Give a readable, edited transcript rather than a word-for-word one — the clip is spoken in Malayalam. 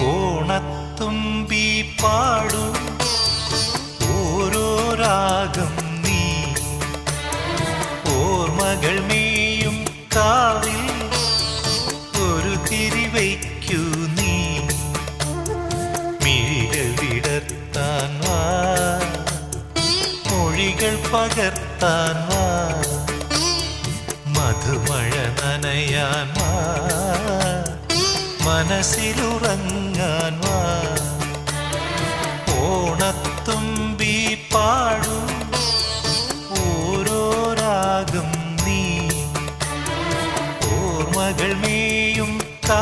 ഓണത്തുമ്പി പാടൂ ഓരോ രാഗം നീ ഓർമ്മകൾ മേയും കാവിൽ ഒരു തിരിവയ്ക്കൂ നീ മിഴികൾ വിടർത്താൻ വാ മൊഴികൾ പകർത്താൻ വാ മധുമഴ നനയാൻ വാ മനസ്സിലുറങ്ങാൻ വാ ഓണത്തുമ്പി പാടൂ ഓരോ രാഗം നീ ഓർമ്മകൾ മേയും കാ